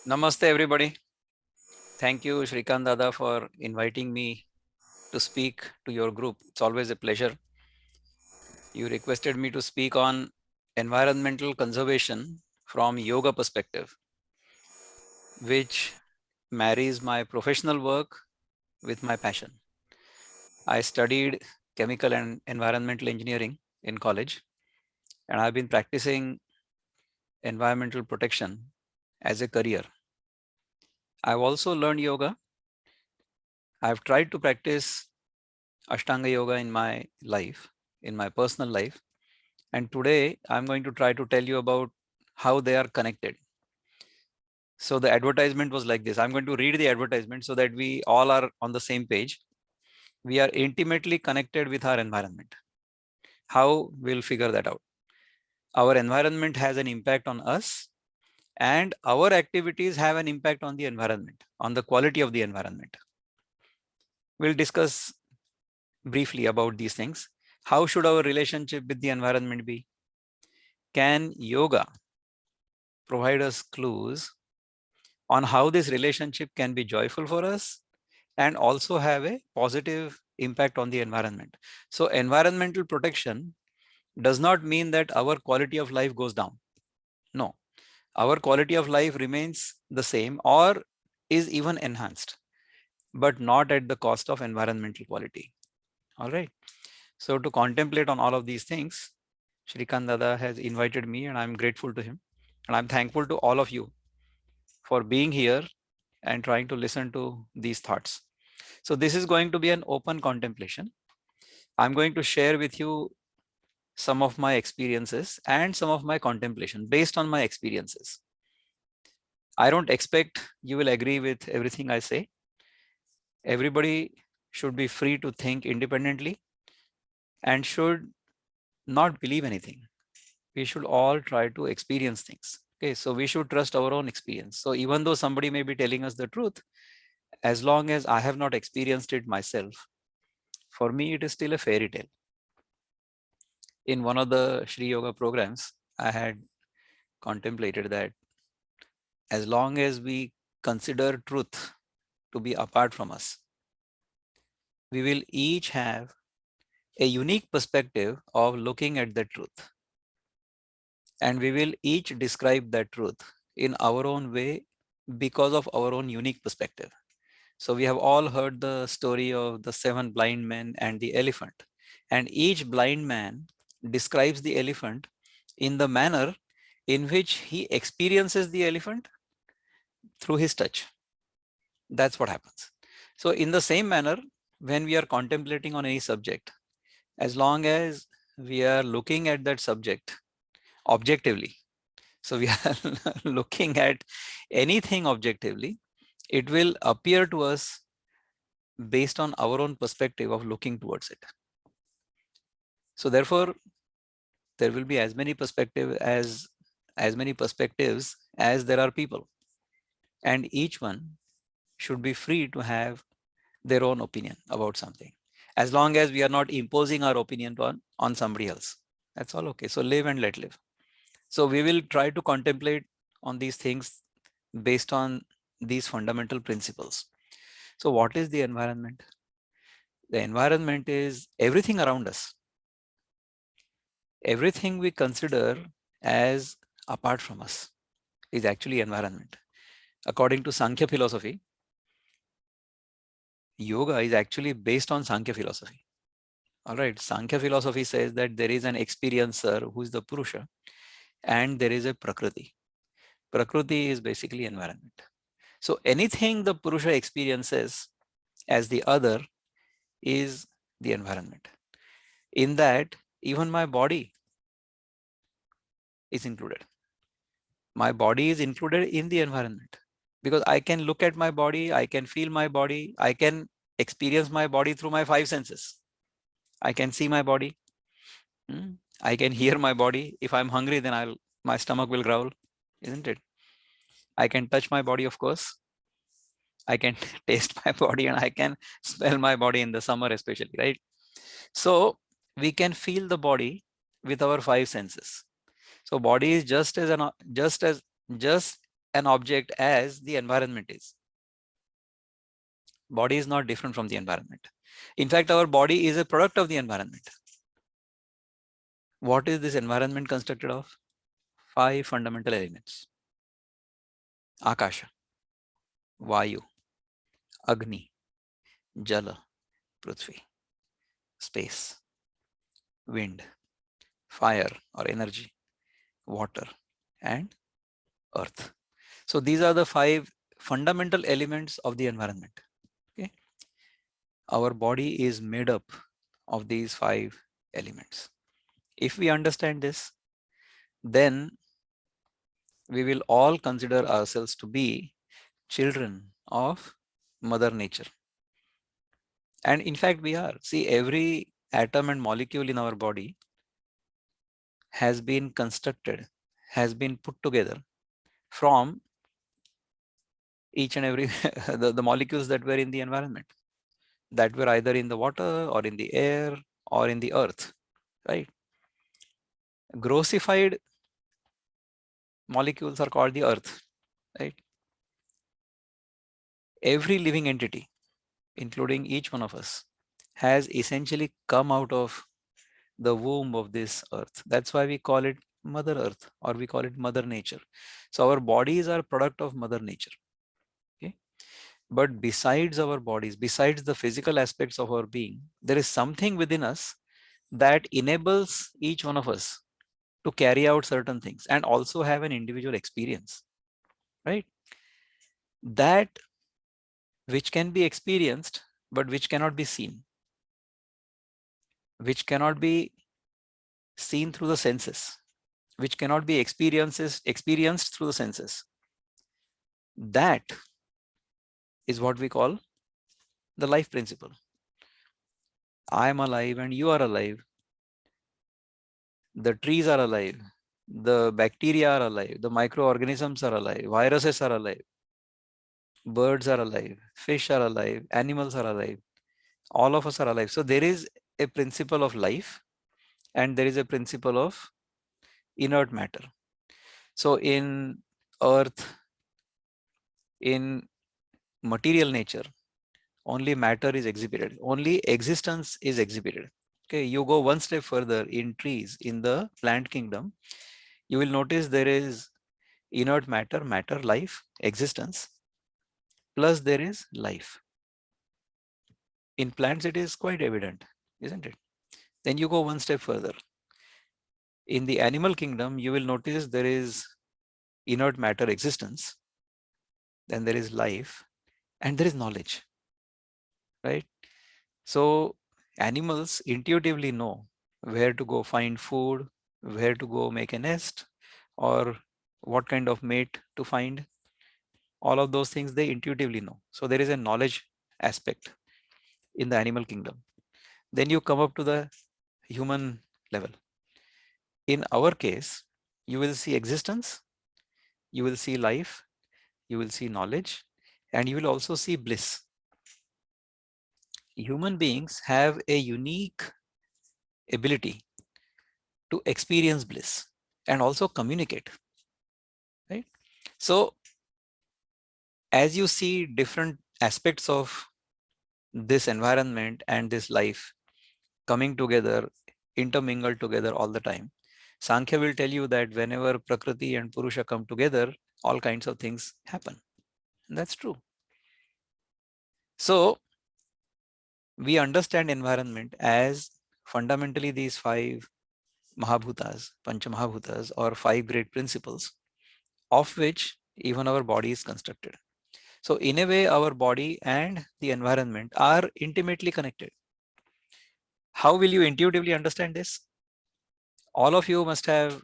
Namaste, everybody. Thank you, Shrikant Dada, for inviting me to speak to your group. It's always a pleasure. You requested me to speak on environmental conservation from yoga perspective, which marries my professional work with my passion. I studied chemical and environmental engineering in college, and I've been practicing environmental protection as a career. I've also learned yoga. I've tried to practice Ashtanga yoga in my life, in my personal life. And today I'm going to try to tell you about how they are connected. So the advertisement was like this. I'm going to read the advertisement so that we all are on the same page. We are intimately connected with our environment. How we'll figure that out? Our environment has an impact on us, and our activities have an impact on the environment, on the quality of the environment. We'll discuss briefly about these things. How should our relationship with the environment be? Can yoga provide us clues on how this relationship can be joyful for us and also have a positive impact on the environment? So environmental protection does not mean that our quality of life goes down. No, our quality of life remains the same or is even enhanced, but not at the cost of environmental quality. All right. So to contemplate on all of these things, Shrikant Dada has invited me, and I'm grateful to him. And I'm thankful to all of you for being here and trying to listen to these thoughts. So this is going to be an open contemplation. I'm going to share with you some of my experiences and some of my contemplation based on my experiences. I don't expect you will agree with everything I say. Everybody should be free to think independently and should not believe anything. We should all try to experience things. Okay, so we should trust our own experience. So even though somebody may be telling us the truth, as long as I have not experienced it myself, for me, it is still a fairy tale. In one of the Sri Yoga programs, I had contemplated that as long as we consider truth to be apart from us, we will each have a unique perspective of looking at the truth. And we will each describe that truth in our own way because of our own unique perspective. So we have all heard the story of the 7 blind men and the elephant. And each blind man describes the elephant in the manner in which he experiences the elephant through his touch. That's what happens. So in the same manner, when we are contemplating on any subject, as long as we are looking at that subject objectively, so we are looking at anything objectively, it will appear to us based on our own perspective of looking towards it. So therefore, there will be as many perspectives as there are people, and each one should be free to have their own opinion about something, as long as we are not imposing our opinion on somebody else. That's all okay. So live and let live. So we will try to contemplate on these things based on these fundamental principles. So what is the environment? The environment is everything around us. Everything we consider as apart from us is actually environment. According to Sankhya philosophy, yoga is actually based on Sankhya philosophy. All right, Sankhya philosophy says that there is an experiencer who is the Purusha, and there is a Prakriti. Prakriti is basically environment. So anything the Purusha experiences as the other is the environment. In that, even my body is included. My body is included in the environment because I can look at my body, I can feel my body, I can experience my body through my 5 senses. I can see my body, I can hear my body. If I'm hungry, then my stomach will growl, isn't it? I can touch my body, of course. I can taste my body, and I can smell my body in the summer especially, right? So we can feel the body with our 5 senses. So body is just an object as the environment is. Body is not different from the environment. In fact, our body is a product of the environment. What is this environment constructed of? 5 fundamental elements. Akasha, Vayu, Agni, Jala, Prithvi, space, wind, fire or energy, water, and earth. So these are the 5 fundamental elements of the environment. Okay? Our body is made up of these 5 elements. If we understand this, then we will all consider ourselves to be children of Mother Nature. And in fact, we are. See, every atom and molecule in our body has been constructed, has been put together from each and every the molecules that were in the environment, that were either in the water or in the air or in the earth, right? Grossified molecules are called the earth, right? Every living entity, including each one of us, has essentially come out of the womb of this earth. That's why we call it Mother Earth, or we call it Mother Nature. So our bodies are product of Mother Nature. Okay. But besides our bodies, besides the physical aspects of our being, there is something within us that enables each one of us to carry out certain things and also have an individual experience, right? That which can be experienced, but which cannot be seen, which cannot be seen through the senses, which cannot be experienced through the senses. That is what we call the life principle. I am alive and you are alive. The trees are alive. The bacteria are alive. The microorganisms are alive. Viruses are alive. Birds are alive. Fish are alive. Animals are alive. All of us are alive. So there is a principle of life and there is a principle of inert matter. So in earth, in material nature, only matter is exhibited, only existence is exhibited. Okay, you go one step further in trees, in the plant kingdom, you will notice there is inert matter, life, existence, plus there is life. In plants, it is quite evident, isn't it? Then you go one step further. In the animal kingdom, you will notice there is inert matter, existence, then there is life, and there is knowledge, right? So animals intuitively know where to go find food, where to go make a nest, or what kind of mate to find. All of those things they intuitively know. So there is a knowledge aspect in the animal kingdom. Then you come up to the human level. In our case, you will see existence, you will see life, you will see knowledge, and you will also see bliss. Human beings have a unique ability to experience bliss and also communicate, right? So as you see different aspects of this environment and this life coming together, intermingled together all the time, Sankhya will tell you that whenever Prakriti and Purusha come together, all kinds of things happen. And that's true. So we understand environment as fundamentally these 5 Mahabhutas, Pancha Mahabhutas, or 5 great principles, of which even our body is constructed. So in a way, our body and the environment are intimately connected. How will you intuitively understand this? All of you must have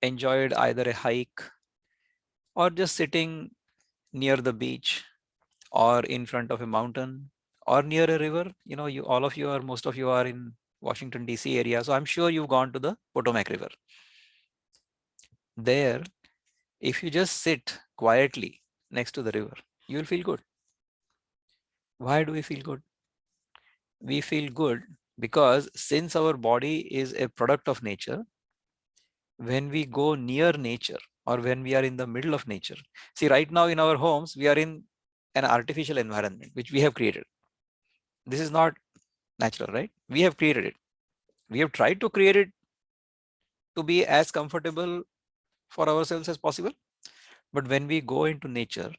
enjoyed either a hike or just sitting near the beach or in front of a mountain or near a river. You know, you all of you are, most of you are in Washington DC area, so I'm sure you've gone to the Potomac River. There, if you just sit quietly next to the river, you will feel good. Why do we feel good? We feel good because since our body is a product of nature, when we go near nature, or when we are in the middle of nature. See, right now in our homes, we are in an artificial environment which we have created. This is not natural, right? We have created it. We have tried to create it to be as comfortable for ourselves as possible. But when we go into nature,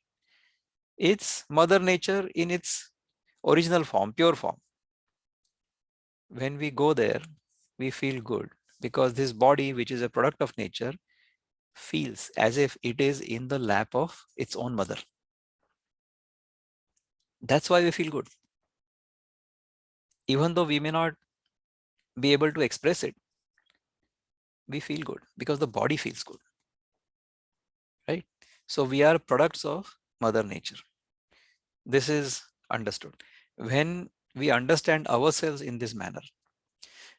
it's Mother Nature in its original form, pure form. When we go there, we feel good because this body, which is a product of nature, feels as if it is in the lap of its own mother. That's why we feel good. Even though we may not be able to express it, we feel good because the body feels good, right? So we are products of Mother Nature. This is understood. When we understand ourselves in this manner,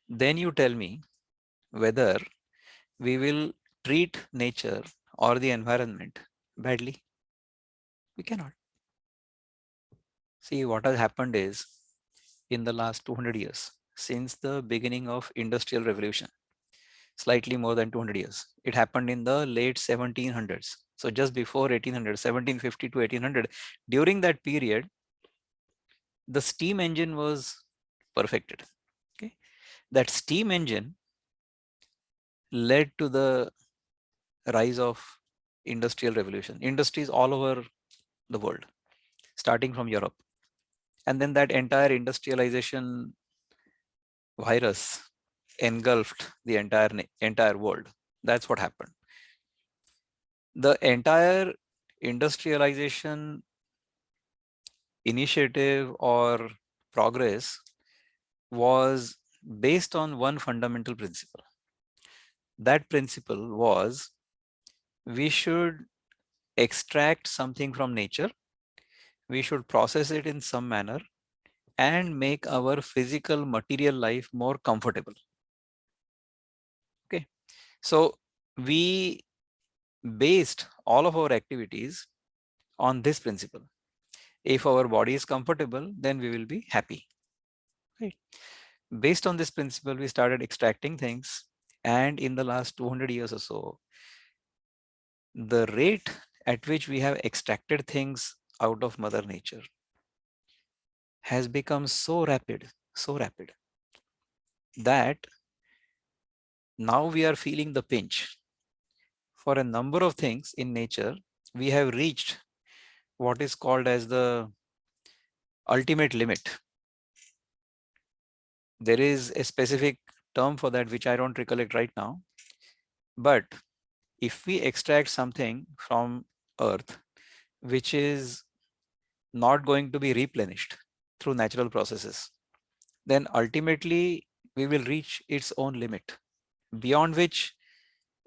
then you tell me whether we will treat nature or the environment badly. We cannot. See, what has happened is in the last 200 years, since the beginning of Industrial Revolution, slightly more than 200 years. It happened in the late 1700s. So just before 1800, 1750 to 1800, during that period, the steam engine was perfected. Okay, that steam engine led to the rise of industrial revolution. Industries all over the world, starting from Europe, and then that entire industrialization virus engulfed the entire world. That's what happened. The entire industrialization initiative or progress was based on one fundamental principle. That principle was we should extract something from nature, we should process it in some manner and make our physical material life more comfortable. Okay, so we based all of our activities on this principle. If our body is comfortable, then we will be happy, right? Based on this principle, we started extracting things, and in the last 200 years or so, the rate at which we have extracted things out of Mother Nature has become so rapid that now we are feeling the pinch. For a number of things in nature, we have reached what is called as the ultimate limit. There is a specific term for that which I don't recollect right now, but if we extract something from earth which is not going to be replenished through natural processes, then ultimately we will reach its own limit, beyond which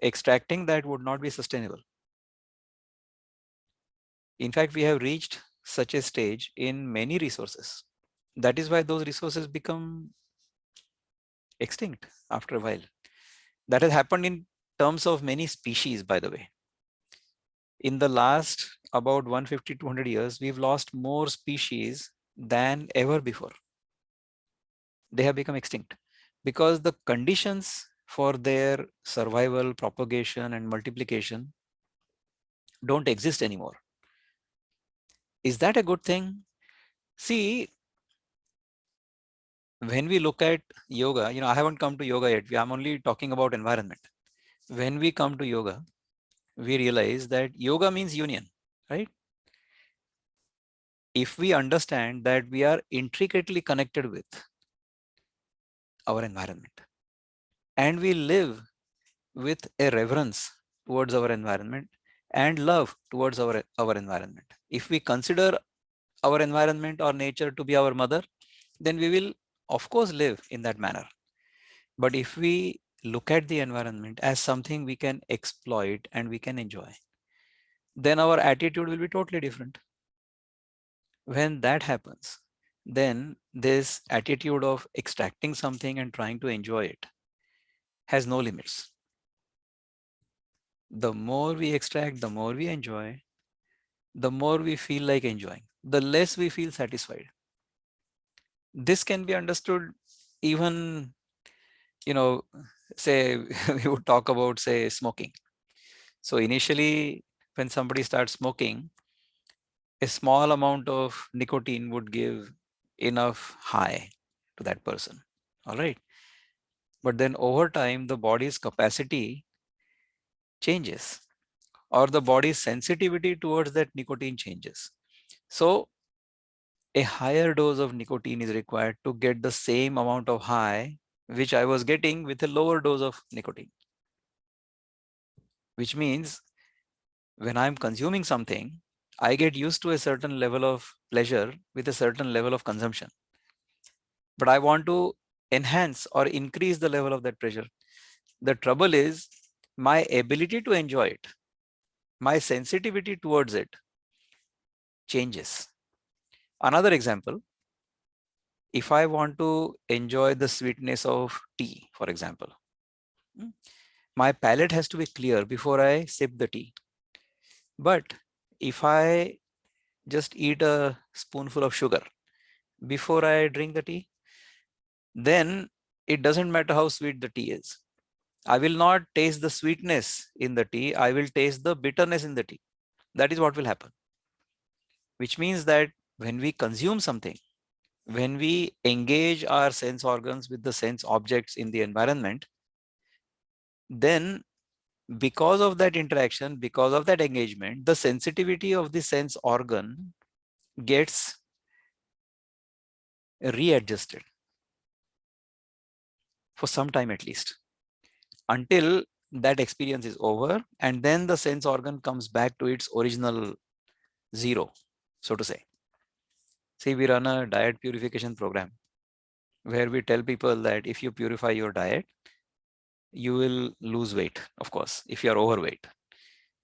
extracting that would not be sustainable. In fact, we have reached such a stage in many resources. That is why those resources become extinct after a while. That has happened in terms of many species, by the way. In the last about 150, 200 years, we've lost more species than ever before. They have become extinct because the conditions for their survival, propagation, and multiplication don't exist anymore. Is that a good thing? See, when we look at yoga, I haven't come to yoga yet. I'm only talking about environment. When we come to yoga, we realize that yoga means union, right? If we understand that we are intricately connected with our environment and we live with a reverence towards our environment and love towards our environment. If we consider our environment or nature to be our mother, then we will of course live in that manner. But if we look at the environment as something we can exploit and we can enjoy, then our attitude will be totally different. When that happens, then this attitude of extracting something and trying to enjoy it has no limits. The more we extract, the more we enjoy, the more we feel like enjoying, the less we feel satisfied. This can be understood even, say, we would talk about, say, smoking. So initially, when somebody starts smoking, a small amount of nicotine would give enough high to that person. All right. But then over time, the body's capacity changes, or the body's sensitivity towards that nicotine changes. So a higher dose of nicotine is required to get the same amount of high which I was getting with a lower dose of nicotine. Which means when I'm consuming something, I get used to a certain level of pleasure with a certain level of consumption. But I want to enhance or increase the level of that pleasure. The trouble is my ability to enjoy it, my sensitivity towards it changes. Another example, if I want to enjoy the sweetness of tea, for example, my palate has to be clear before I sip the tea. But if I just eat a spoonful of sugar before I drink the tea, then it doesn't matter how sweet the tea is. I will not taste the sweetness in the tea. I will taste the bitterness in the tea. That is what will happen. Which means that when we consume something, when we engage our sense organs with the sense objects in the environment, then because of that interaction, because of that engagement, the sensitivity of the sense organ gets readjusted for some time at least, until that experience is over, and then the sense organ comes back to its original zero, so to say. See, we run a diet purification program where we tell people that if you purify your diet, you will lose weight. Of course, if you are overweight,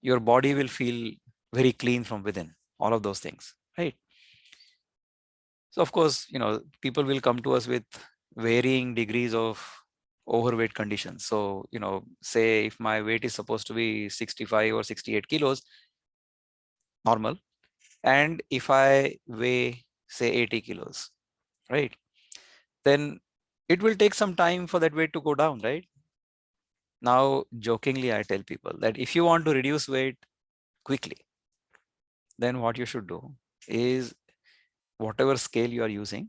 your body will feel very clean from within, all of those things, right? So of course, people will come to us with varying degrees of overweight conditions. So, say if my weight is supposed to be 65 or 68 kilos, normal, and if I weigh, say, 80 kilos, right, then it will take some time for that weight to go down, right? Now, jokingly, I tell people that if you want to reduce weight quickly, then what you should do is whatever scale you are using,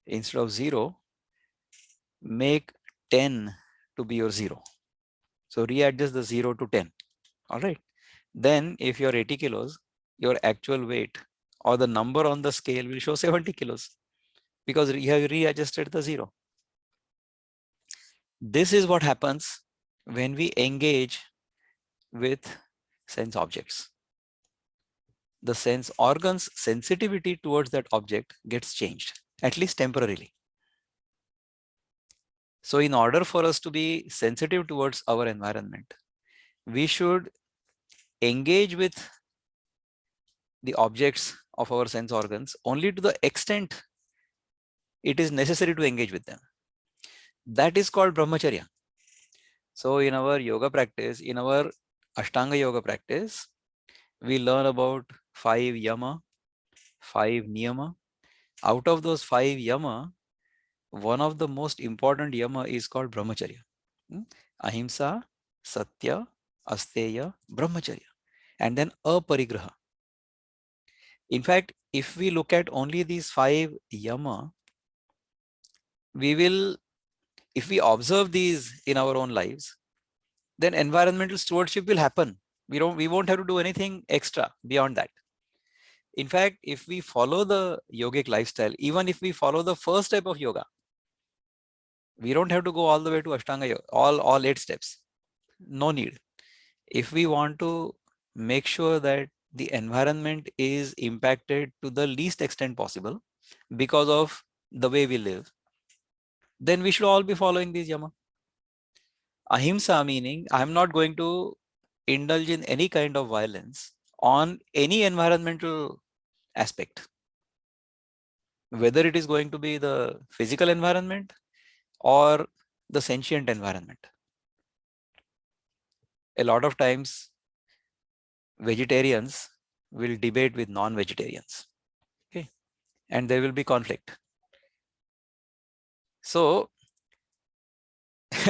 instead of 0, make 10 to be your 0. So readjust the 0 to 10. All right. Then if you're 80 kilos, your actual weight or the number on the scale will show 70 kilos because you have readjusted the 0. This is what happens when we engage with sense objects. The sense organ's sensitivity towards that object gets changed, at least temporarily. So in order for us to be sensitive towards our environment, we should engage with the objects of our sense organs only to the extent it is necessary to engage with them. That is called Brahmacharya. So in our yoga practice, in our Ashtanga yoga practice, we learn about 5 yama, 5 niyama. Out of those 5 yama, one of the most important yama is called Brahmacharya. Ahimsa, Satya, Asteya, Brahmacharya. And then Aparigraha. In fact, if we look at only these 5 yama, we will, if we observe these in our own lives, then environmental stewardship will happen. We won't have to do anything extra beyond that. In fact, if we follow the yogic lifestyle, even if we follow the first step of yoga, we don't have to go all the way to Ashtanga yoga, all 8 steps. No need. If we want to make sure that the environment is impacted to the least extent possible because of the way we live, then we should all be following these yama. Ahimsa meaning I'm not going to indulge in any kind of violence on any environmental aspect, whether it is going to be the physical environment or the sentient environment. A lot of times vegetarians will debate with non-vegetarians, okay, and there will be conflict. So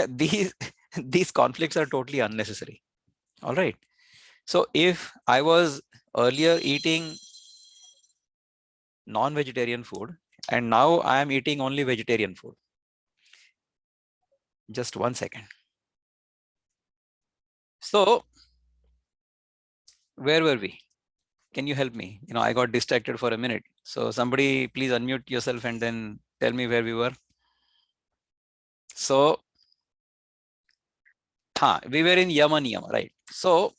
these conflicts are totally unnecessary. All right. So if I was earlier eating non-vegetarian food and now I am eating only vegetarian food, just 1 second. So where were we? Can you help me? I got distracted for a minute. So somebody please unmute yourself and then tell me where we were. So we were in Yama Niyama, right? So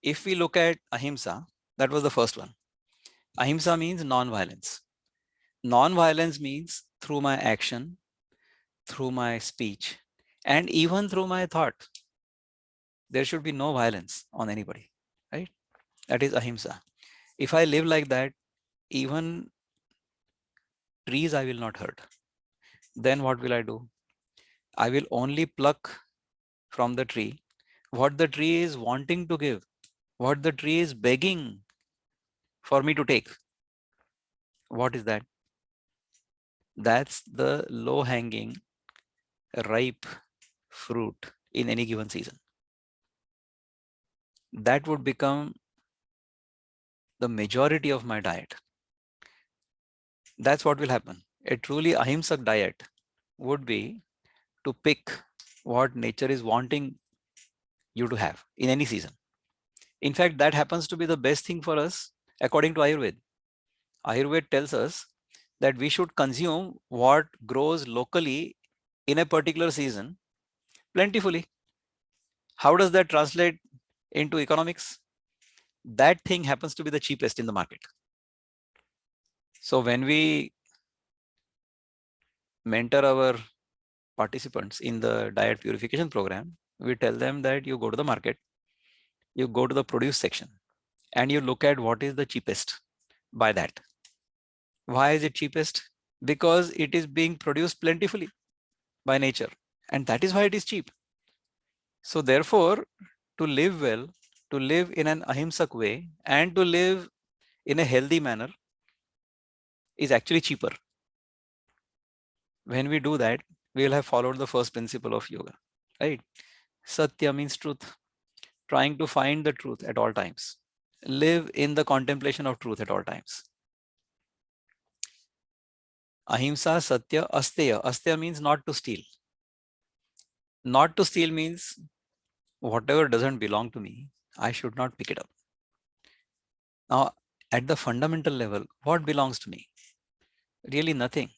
if we look at ahimsa, that was the first one. Ahimsa means non-violence. Non-violence means through my action, through my speech, and even through my thought, there should be no violence on anybody, right? That is ahimsa. If I live like that, even trees I will not hurt. Then what will I do? I will only pluck from the tree what the tree is wanting to give, what the tree is begging for me to take. What is that? That's the low hanging, ripe fruit in any given season. That would become the majority of my diet. That's what will happen. A truly ahimsak diet would be to pick what nature is wanting you to have in any season. In fact, that happens to be the best thing for us according to Ayurveda. Ayurveda tells us that we should consume what grows locally in a particular season plentifully. How does that translate into economics? That thing happens to be the cheapest in the market. So when we mentor our participants in the diet purification program, we tell them that you go to the market, you go to the produce section, and you look at what is the cheapest. Buy that. Why is it cheapest? Because it is being produced plentifully by nature, and that is why it is cheap. So therefore, to live well, to live in an ahimsak way, and to live in a healthy manner is actually cheaper. When we do that, we will have followed the first principle of yoga, right? Satya means truth, trying to find the truth at all times. Live in the contemplation of truth at all times. Ahimsa, Satya, Asteya. Asteya means not to steal. Not to steal means whatever doesn't belong to me, I should not pick it up. Now, at the fundamental level, what belongs to me? Really nothing.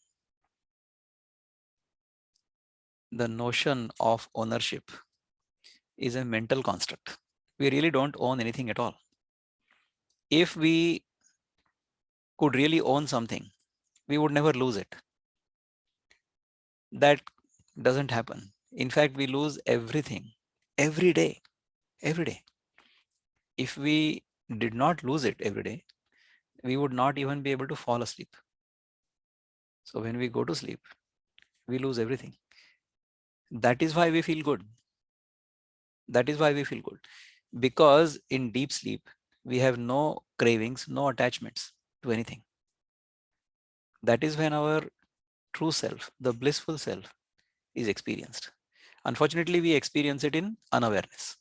The notion of ownership is a mental construct. We really don't own anything at all. If we could really own something, we would never lose it. That doesn't happen. In fact, we lose everything every day, every day. If we did not lose it every day, we would not even be able to fall asleep. So when we go to sleep, we lose everything. That is why we feel good. That is why we feel good. Because in deep sleep, we have no cravings, no attachments to anything. That is when our true self, the blissful self, is experienced. Unfortunately, we experience it in unawareness.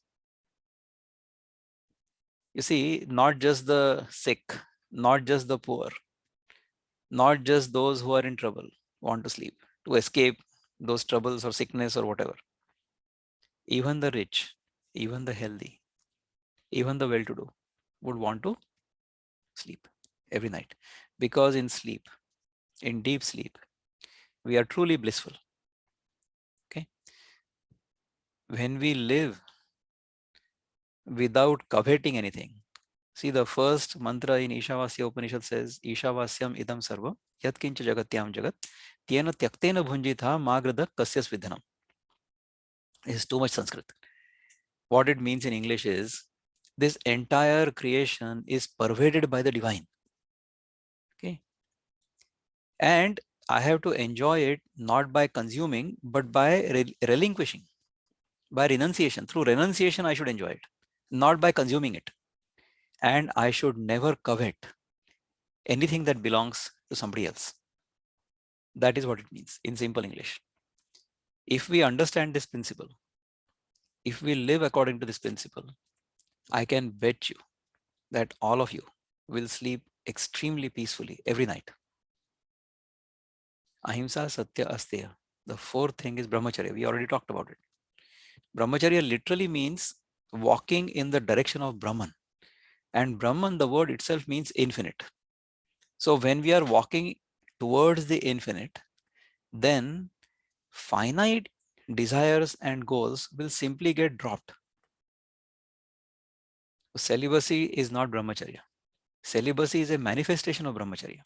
You see, not just the sick, not just the poor, not just those who are in trouble want to sleep to escape those troubles or sickness or whatever. Even the rich, even the healthy, even the well-to-do would want to sleep every night, because in sleep, in deep sleep, we are truly blissful. Okay. When we live without coveting anything, see, the first mantra in Ishavasya Upanishad says, Ishavasyam idam sarva yatkincha jagatyam jagat tena tyaktena bhunjitha magrada kasyas vidhanam. This is too much Sanskrit. What it means in English is, this entire creation is pervaded by the divine. Okay. And I have to enjoy it not by consuming, but by relinquishing, by renunciation. Through renunciation, I should enjoy it, not by consuming it. And I should never covet anything that belongs to somebody else. That is what it means in simple English. If we understand this principle, if we live according to this principle, I can bet you that all of you will sleep extremely peacefully every night. Ahimsa Satya Asteya. The fourth thing is Brahmacharya. We already talked about it. Brahmacharya literally means walking in the direction of Brahman. And Brahman, the word itself means infinite. So when we are walking towards the infinite, then finite desires and goals will simply get dropped. Celibacy is not Brahmacharya. Celibacy is a manifestation of Brahmacharya.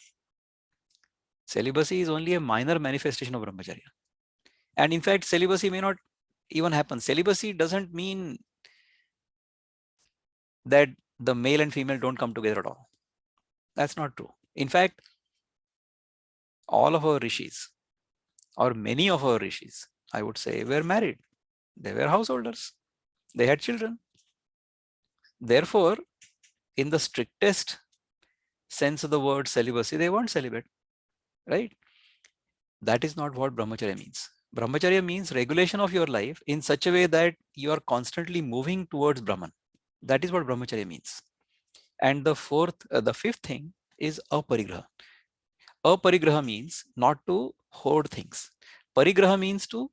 Celibacy is only a minor manifestation of Brahmacharya. And in fact, celibacy may not even happen. Celibacy doesn't mean that the male and female don't come together at all. That's not true. In fact, all of our rishis, or many of our rishis, I would say, were married. They were householders. They had children. Therefore, in the strictest sense of the word celibacy, they weren't celibate, right? That is not what Brahmacharya means. Brahmacharya means regulation of your life in such a way that you are constantly moving towards Brahman. That is what Brahmacharya means. And the fifth thing is aparigraha. Aparigraha means not to hoard things. Parigraha means to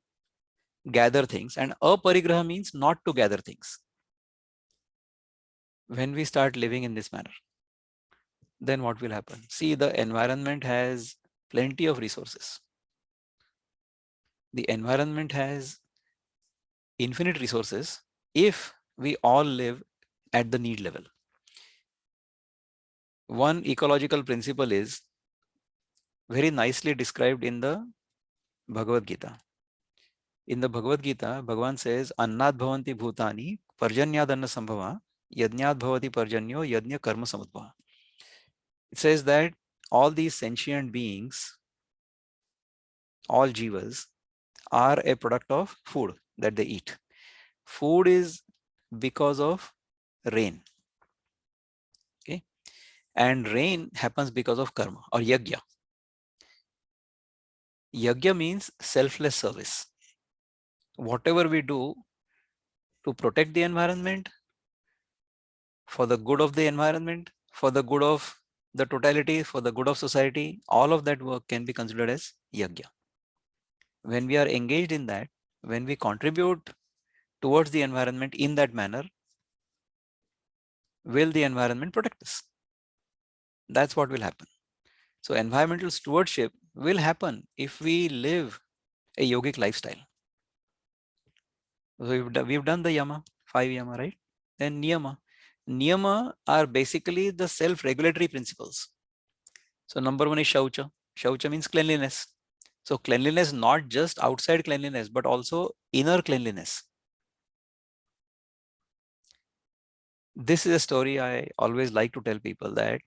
gather things, and aparigraha means not to gather things. When we start living in this manner, then what will happen? See, the environment has plenty of resources. The environment has infinite resources if we all live at the need level. One ecological principle is very nicely described in the Bhagavad Gita. In the Bhagavad Gita, Bhagavan says, Annad bhavanti bhutani, parjanyad anna sambhava, yajnad bhavati parjanyo, yajna karma samudbhava. It says that all these sentient beings, all jivas, are a product of food that they eat. Food is because of rain. Okay. And rain happens because of karma or yajna. Yajna means selfless service. Whatever we do to protect the environment, for the good of the environment, for the good of the totality, for the good of society, all of that work can be considered as yajna. When we are engaged in that, when we contribute towards the environment in that manner, will the environment protect us? That's what will happen. So environmental stewardship will happen if we live a yogic lifestyle. So we've done the yama, 5 yama, right? Then niyama. Niyama are basically the self-regulatory principles. So number one is shaucha. Shaucha means cleanliness. So cleanliness, not just outside cleanliness, but also inner cleanliness. This is a story I always like to tell people, that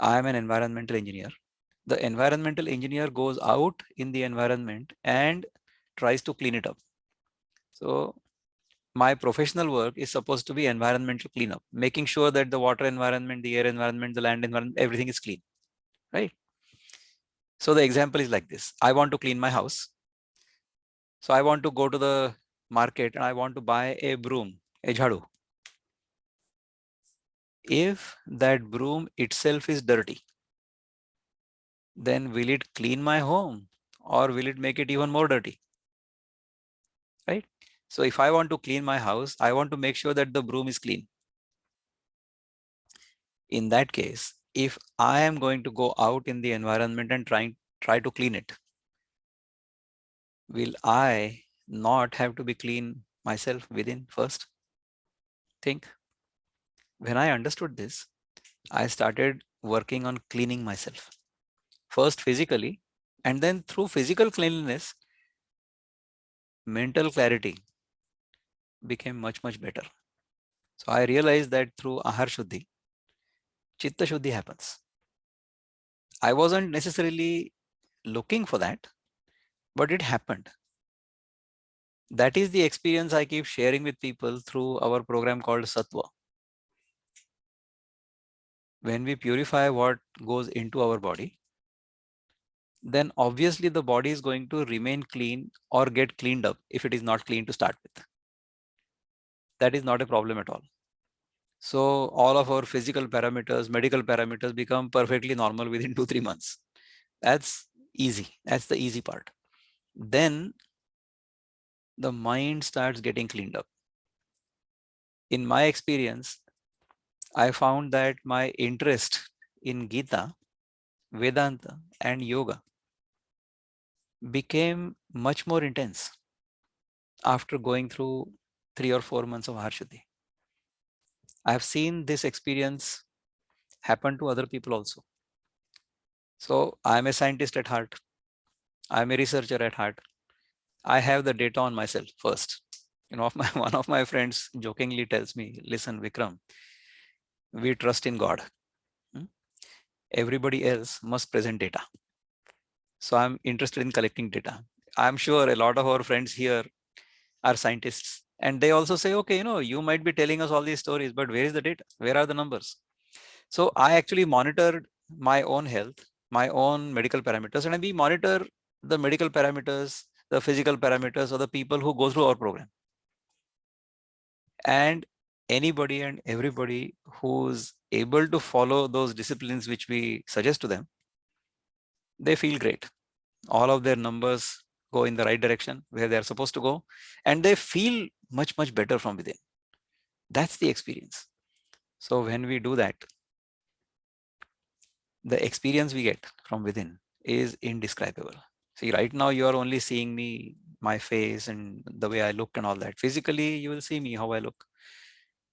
I am an environmental engineer. The environmental engineer goes out in the environment and tries to clean it up. So my professional work is supposed to be environmental cleanup, making sure that the water environment, the air environment, the land environment, everything is clean, right? So the example is like this. I want to clean my house. So I want to go to the market and I want to buy a broom, a jhadu. If that broom itself is dirty, then will it clean my home or will it make it even more dirty? Right? So if I want to clean my house, I want to make sure that the broom is clean. In that case, if I am going to go out in the environment and try to clean it, will I not have to be clean myself within first? Think. When I understood this, I started working on cleaning myself. First physically, and then through physical cleanliness, mental clarity became much, much better. So I realized that through Ahar Shuddhi, Chitta Shuddhi happens. I wasn't necessarily looking for that, but it happened. That is the experience I keep sharing with people through our program called Sattva. When we purify what goes into our body, then obviously the body is going to remain clean or get cleaned up if it is not clean to start with. That is not a problem at all. So all of our physical parameters, medical parameters become perfectly normal within 2-3 months. That's easy. That's the easy part. Then the mind starts getting cleaned up. In my experience, I found that my interest in Gita, Vedanta, and yoga became much more intense after going through 3 or 4 months of Harshuddhi. I have seen this experience happen to other people also. So I'm a scientist at heart. I'm a researcher at heart. I have the data on myself first. One of my friends jokingly tells me, "Listen, Vikram, we trust in God. Hmm? Everybody else must present data." So I'm interested in collecting data. I'm sure a lot of our friends here are scientists, and they also say, "Okay, you might be telling us all these stories, but where is the data? Where are the numbers?" So I actually monitored my own health, my own medical parameters, and we monitor the medical parameters, the physical parameters of the people who go through our program. And anybody and everybody who's able to follow those disciplines which we suggest to them, they feel great. All of their numbers go in the right direction where they're supposed to go, and they feel much, much better from within. That's the experience. So when we do that, the experience we get from within is indescribable. See, right now you are only seeing me, my face, and the way I look and all that. Physically, you will see me, how I look.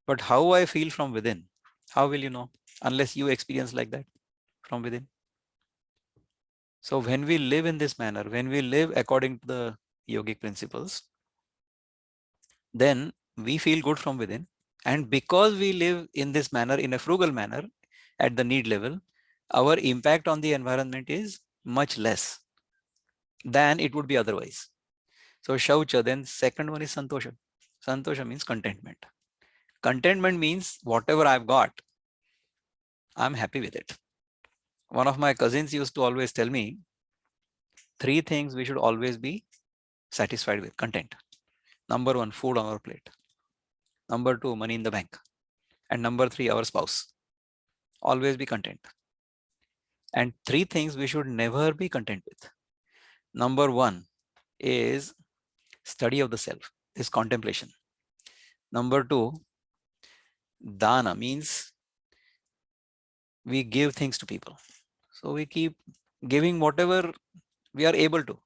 But how I feel from within, how will you know? Unless you experience like that from within. So when we live in this manner, when we live according to the yogic principles, then we feel good from within. And because we live in this manner, in a frugal manner, at the need level, our impact on the environment is much less than it would be otherwise. So Shaucha, then second one is Santosha. Santosha means contentment. Contentment means whatever I've got, I'm happy with it. One of my cousins used to always tell me 3 things we should always be satisfied with, content. Number 1, food on our plate. Number 2, money in the bank. And number 3, our spouse. Always be content. And 3 things we should never be content with. Number 1 is study of the self, is contemplation. Number 2, dana means we give things to people. So we keep giving whatever we are able to,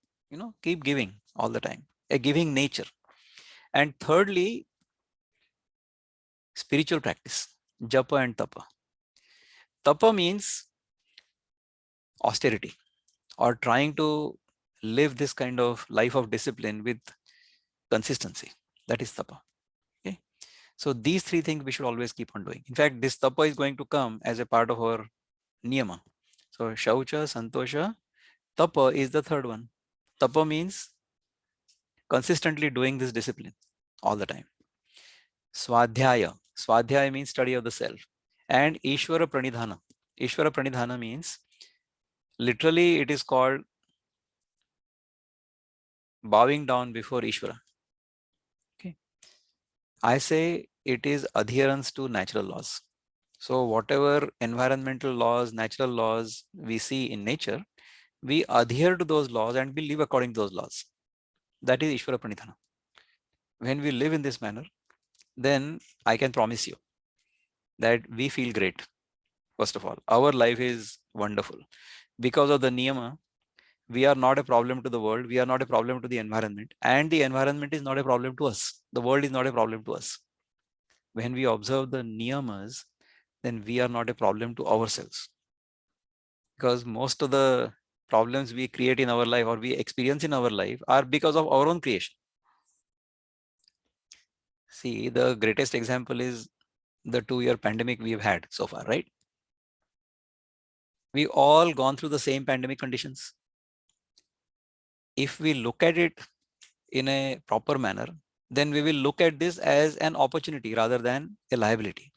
keep giving all the time, a giving nature. And thirdly, spiritual practice, japa and tapa. Tapa means austerity, or trying to live this kind of life of discipline with consistency. That is tapa. Okay. So these 3 things we should always keep on doing. In fact, this tapa is going to come as a part of our niyama. So shaucha, santosha, tapa is the third one. Tapa means consistently doing this discipline all the time. Swadhyaya. Swadhyaya means study of the self. And Ishvara Pranidhana. Ishvara Pranidhana means, literally it is called bowing down before Ishvara. Okay. I say it is adherence to natural laws. So whatever environmental laws, natural laws we see in nature, we adhere to those laws and we live according to those laws. That is Ishvara Pranidhana. When we live in this manner, then I can promise you that we feel great. First of all, our life is wonderful. Because of the niyama, we are not a problem to the world. We are not a problem to the environment. And the environment is not a problem to us. The world is not a problem to us. When we observe the niyamas, then we are not a problem to ourselves. Because most of the problems we create in our life or we experience in our life are because of our own creation. See, the greatest example is the 2-year pandemic we've had so far, right? We all gone through the same pandemic conditions. If we look at it in a proper manner, then we will look at this as an opportunity rather than a liability.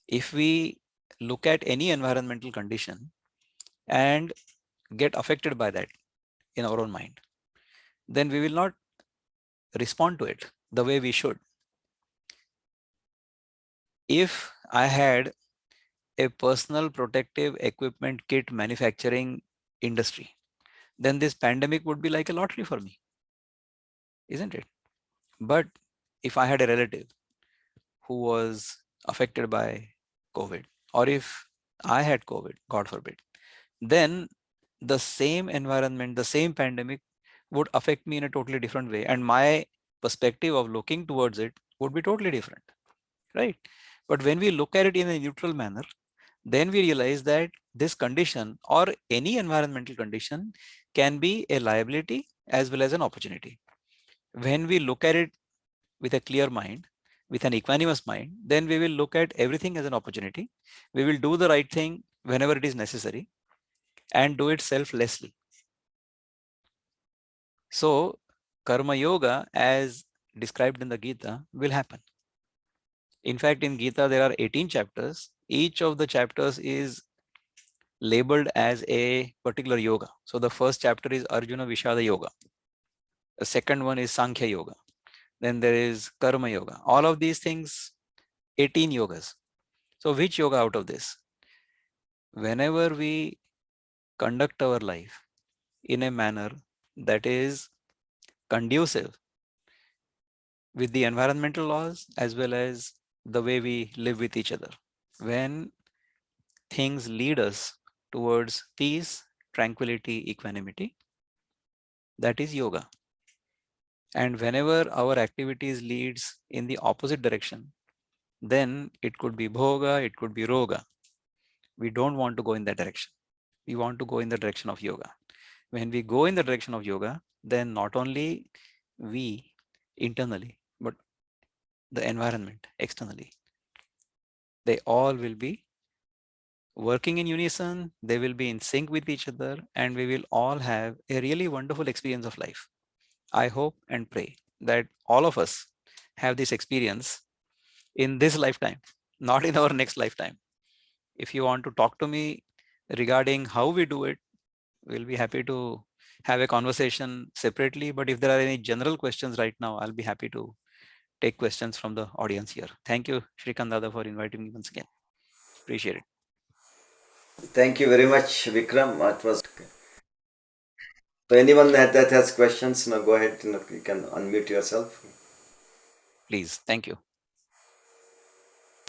If we look at any environmental condition and get affected by that in our own mind, then we will not respond to it the way we should. If I had a personal protective equipment kit manufacturing industry, then this pandemic would be like a lottery for me, isn't it? But if I had a relative who was affected by COVID, or if I had COVID, God forbid, then the same environment, the same pandemic would affect me in a totally different way. And my perspective of looking towards it would be totally different, right? But when we look at it in a neutral manner, then we realize that this condition or any environmental condition can be a liability as well as an opportunity. When we look at it with a clear mind, with an equanimous mind, then we will look at everything as an opportunity. We will do the right thing whenever it is necessary and do it selflessly. So, karma yoga, as described in the Gita, will happen. In fact, in Gita, there are 18 chapters. Each of the chapters is labeled as a particular yoga. So, the first chapter is Arjuna Vishada Yoga. The second one is Sankhya Yoga. Then there is Karma Yoga. All of these things, 18 yogas. So, which yoga out of this? Whenever we conduct our life in a manner that is conducive with the environmental laws as well as the way we live with each other, when things lead us towards peace, tranquility, equanimity, that is yoga. And whenever our activities leads in the opposite direction, then it could be bhoga, it could be roga. We don't want to go in that direction. We want to go in the direction of yoga. When we go in the direction of yoga, then not only we internally, but the environment externally, they all will be working in unison, they will be in sync with each other, and we will all have a really wonderful experience of life. I hope and pray that all of us have this experience in this lifetime, not in our next lifetime. If you want to talk to me regarding how we do it, we'll be happy to have a conversation separately. But if there are any general questions right now, I'll be happy to take questions from the audience here. Thank you, Shrikant Dada, for inviting me once again. Appreciate it. Thank you very much, Vikram. It was so. Anyone that has questions, go ahead. You can unmute yourself. Please. Thank you.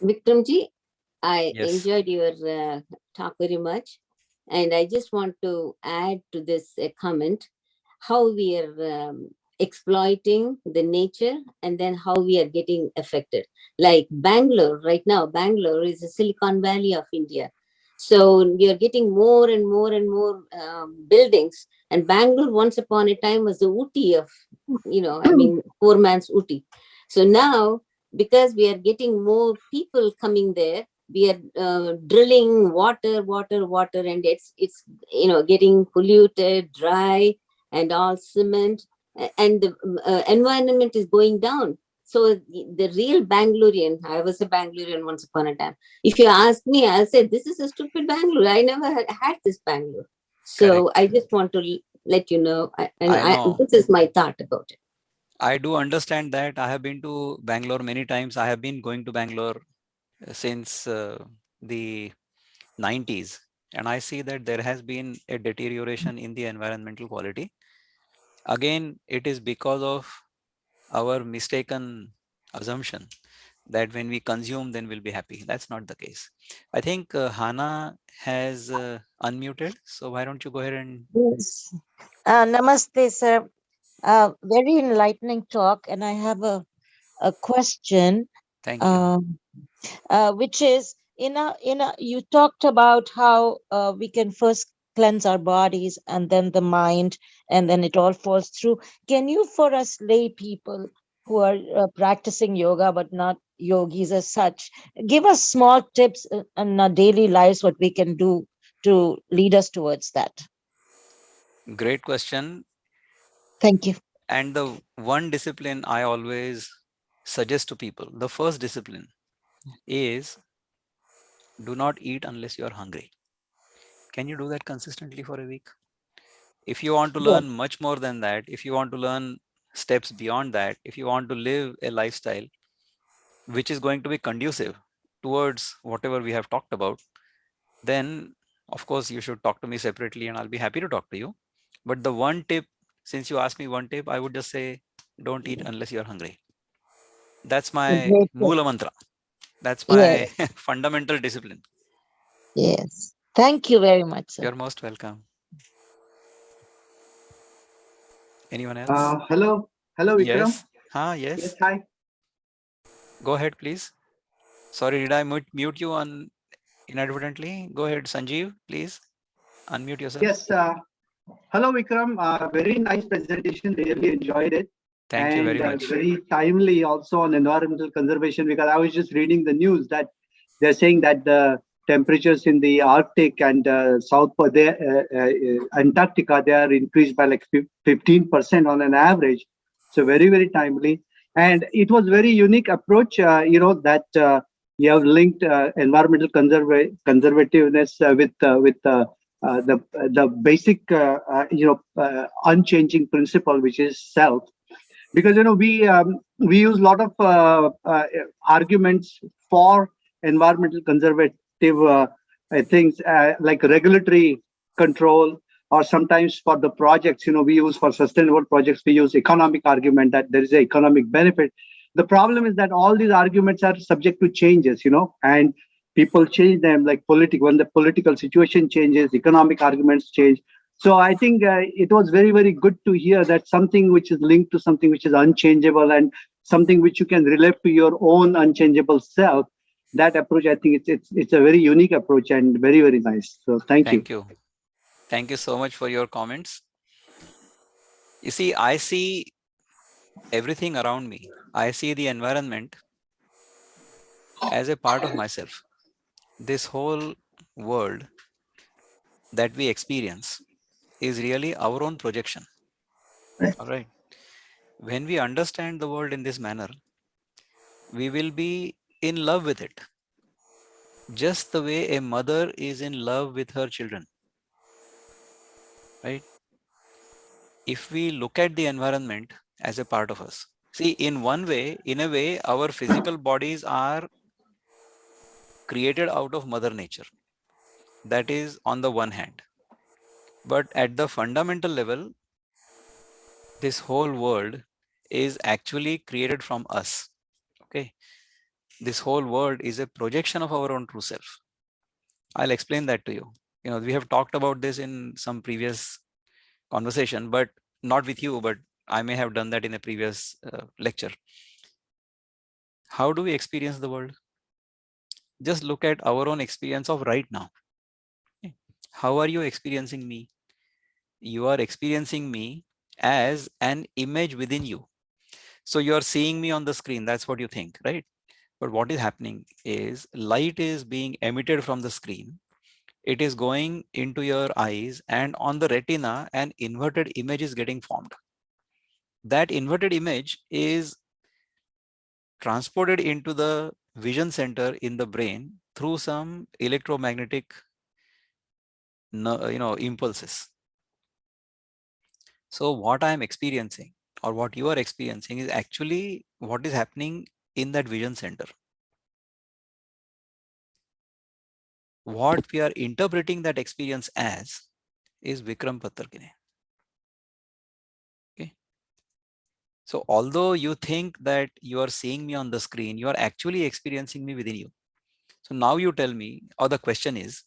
Vikramji, I Yes. enjoyed your talk very much. And I just want to add to this comment how we are exploiting the nature and then how we are getting affected. Like Bangalore, right now, Bangalore is the Silicon Valley of India. So you're getting more and more and more buildings. And Bangalore, once upon a time, was the Ooty of, poor man's Ooty. So now, because we are getting more people coming there, we are drilling water, and it's getting polluted, dry, and all cement, and the environment is going down. So the real Bangalorean, I was a Bangalorean once upon a time. If you ask me, I'll say this is a stupid Bangalore. I never had this Bangalore. So Correct. I just want to let you know, I know. this is my thought about it. I do understand that. I have been to Bangalore many times. I have been going to Bangalore since the 90s. And I see that there has been a deterioration in the environmental quality. Again, it is because of our mistaken assumption that when we consume, then we'll be happy. That's not the case. I think Hana has unmuted. So why don't you go ahead and Yes. Namaste, sir. Very enlightening talk, and I have a question, thank you. um, which is you talked about how we can first cleanse our bodies and then the mind, and then it all falls through. Can you, for us lay people who are practicing yoga but not yogis as such, give us small tips in our daily lives what we can do to lead us towards that? Great question. Thank you. And the one discipline I always suggest to people, the first discipline is do not eat unless you are hungry. Can you do that consistently for a week? If you want to Yes. learn much more than that, if you want to learn steps beyond that, if you want to live a lifestyle which is going to be conducive towards whatever we have talked about, then of course you should talk to me separately and I'll be happy to talk to you. But the one tip, since you asked me one tip, I would just say don't eat unless you're hungry. That's my Great. Moola Mantra. That's my Yes, fundamental discipline. yes. Thank you very much, sir. You're most welcome. Anyone else? Hello, Vikram. Yes. Ah, Yes, yes. hi. Go ahead, please. Sorry, did I mute you on inadvertently? Go ahead, Sanjeev, please unmute yourself. Yes, hello, Vikram. Very nice presentation. Really enjoyed it, Thank you very and much. very timely also on environmental conservation, because I was just reading the news that they're saying that the temperatures in the Arctic and South Antarctica, they are increased by like 15% on an average. So very timely, and it was very unique approach. That you have linked environmental conservativeness with the basic unchanging principle, which is self. Because we use a lot of arguments for environmental conservative things, like regulatory control, or sometimes for the projects, we use for sustainable projects, we use economic argument that there is an economic benefit. The problem is that all these arguments are subject to changes, and people change them, like when the political situation changes, economic arguments change. So I think it was very good to hear that something which is linked to something which is unchangeable, and something which you can relate to your own unchangeable self. That approach, I think it's a very unique approach and very nice. So thank you. Thank you. Thank you so much for your comments. You see, I see everything around me. I see the environment as a part of myself. This whole world that we experience is really our own projection. All right. When we understand the world in this manner, we will be in love with it, just the way a mother is in love with her children. Right? If we look at the environment as a part of us, see, in a way, our physical bodies are created out of Mother Nature. That is on the one hand. But at the fundamental level, this whole world is actually created from us. Okay. This whole world is a projection of our own true self. I'll explain that to you. We have talked about this in some previous conversation, but not with you, but I may have done that in a previous lecture. How do we experience the world? Just look at our own experience of right now. How are you experiencing me? You are experiencing me as an image within you. So you are seeing me on the screen. That's what you think, right? But what is happening is light is being emitted from the screen. It is going into your eyes, and on the retina, an inverted image is getting formed. That inverted image is transported into the vision center in the brain through some electromagnetic impulses. So what I am experiencing, or what you are experiencing, is actually what is happening in that vision center. What we are interpreting that experience as is Vikram Pattarkine. Okay. So although you think that you are seeing me on the screen, you are actually experiencing me within you. So now you tell me, or the question is,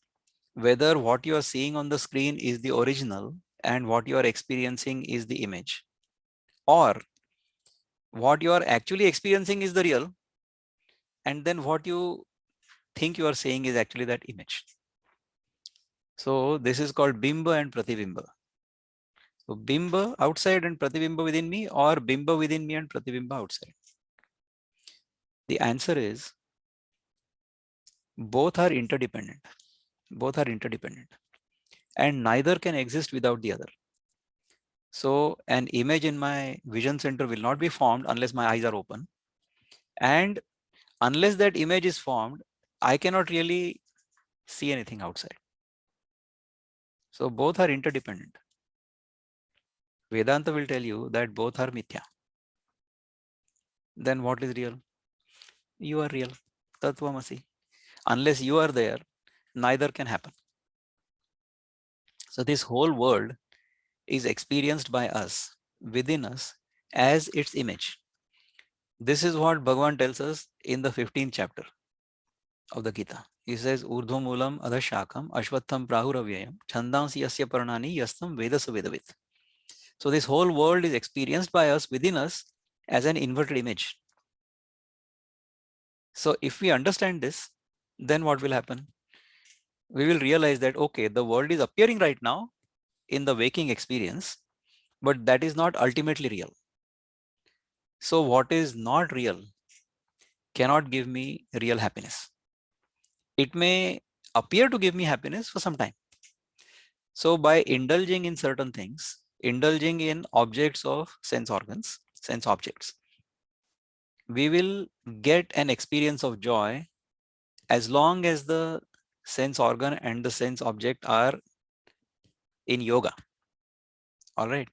whether what you are seeing on the screen is the original and what you are experiencing is the image, or what you are actually experiencing is the real, and then what you think you are saying is actually that image. So this is called Bimba and Pratibimba. So Bimba outside and Pratibimba within me, or Bimba within me and Pratibimba outside? The answer is both are interdependent. Both are interdependent. And neither can exist without the other. So an image in my vision center will not be formed unless my eyes are open. And unless that image is formed, I cannot really see anything outside. So both are interdependent. Vedanta will tell you that both are mithya. Then what is real? You are real. Tattvamasi. Unless you are there, neither can happen. So this whole world is experienced by us, within us, as its image. This is what Bhagavan tells us in the 15th chapter of the Gita. He says, Urdhva Moolam Adhashakam Ashwatham Prahuravyayam Chandansi Yasya Paranani Yastam Vedasa Vedavit. So this whole world is experienced by us, within us, as an inverted image. So if we understand this, then what will happen? We will realize that, okay, the world is appearing right now in the waking experience, but that is not ultimately real. So what is not real cannot give me real happiness. It may appear to give me happiness for some time. So by indulging in certain things, indulging in objects of sense organs, sense objects, we will get an experience of joy as long as the sense organ and the sense object are in yoga. All right.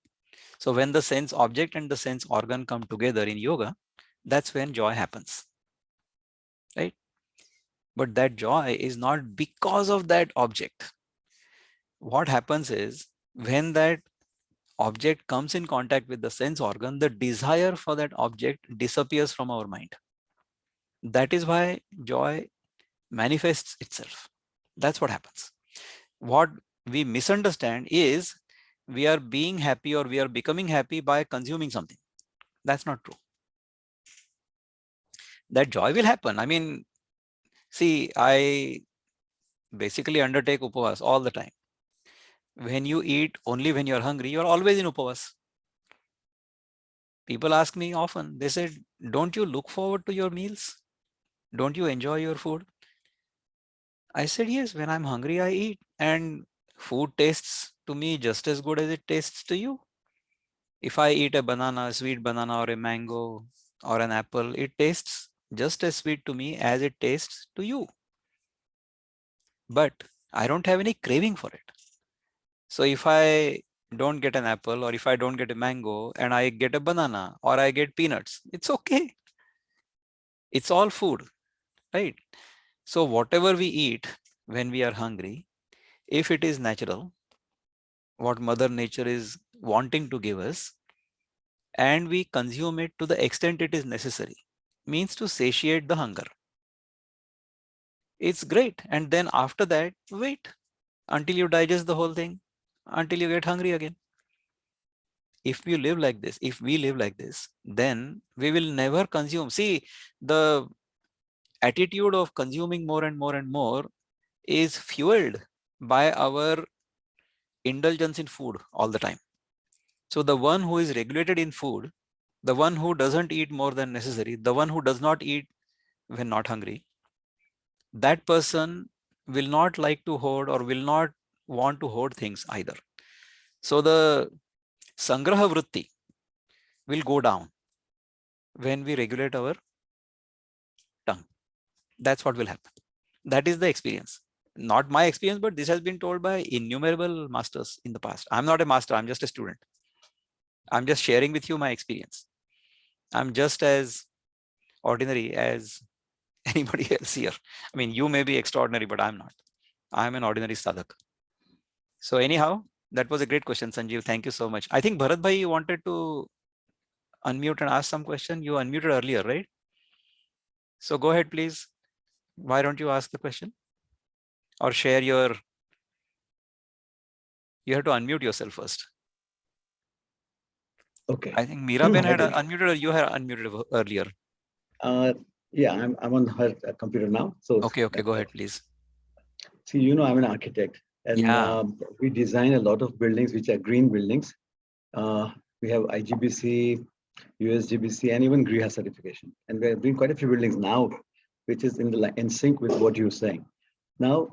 So when the sense object and the sense organ come together in yoga, that's when joy happens. Right? But that joy is not because of that object. What happens is, when that object comes in contact with the sense organ, the desire for that object disappears from our mind. That is why joy manifests itself. That's what happens. What we misunderstand is we are being happy or we are becoming happy by consuming something. That's not true. That joy will happen. I mean, see, I basically undertake upavas all the time. When you eat only when you're hungry, you're always in upavas. People ask me often, they said, don't you look forward to your meals? Don't you enjoy your food? I said, yes, when I'm hungry, I eat. And food tastes to me just as good as it tastes to you. If I eat a banana, a sweet banana, or a mango, or an apple, it tastes just as sweet to me as it tastes to you. But I don't have any craving for it. So if I don't get an apple, or if I don't get a mango, and I get a banana, or I get peanuts, it's okay. It's all food, right? So whatever we eat when we are hungry, if it is natural, what Mother Nature is wanting to give us, and we consume it to the extent it is necessary, means to satiate the hunger, it's great. And then after that, wait until you digest the whole thing, until you get hungry again. If we live like this, then we will never consume. See, the attitude of consuming more and more and more is fueled by our indulgence in food all the time. So the one who is regulated in food, the one who doesn't eat more than necessary, the one who does not eat when not hungry, that person will not like to hoard or will not want to hoard things either. So the sangraha vritti will go down when we regulate our tongue. That's what will happen. That is the experience. Not my experience, but this has been told by innumerable masters in the past. I'm not a master, I'm just a student. I'm just sharing with you my experience. I'm just as ordinary as anybody else here. I mean, you may be extraordinary, but I'm not. I'm an ordinary sadhak. So anyhow, that was a great question, Sanjeev. Thank you so much. I think Bharat Bhai, you wanted to unmute and ask some question. You unmuted earlier, right? So go ahead, please. Why don't you ask the question or share your, you have to unmute yourself first. Okay. I think Meeraben I had did. unmuted or you had unmuted earlier. Yeah, I'm on her computer now. So Okay, go ahead, please. see, I'm an architect, and Yeah. we design a lot of buildings which are green buildings. We have IGBC, USGBC, and even GRIHA certification. And we're doing quite a few buildings now, which is in sync with what you're saying. Now,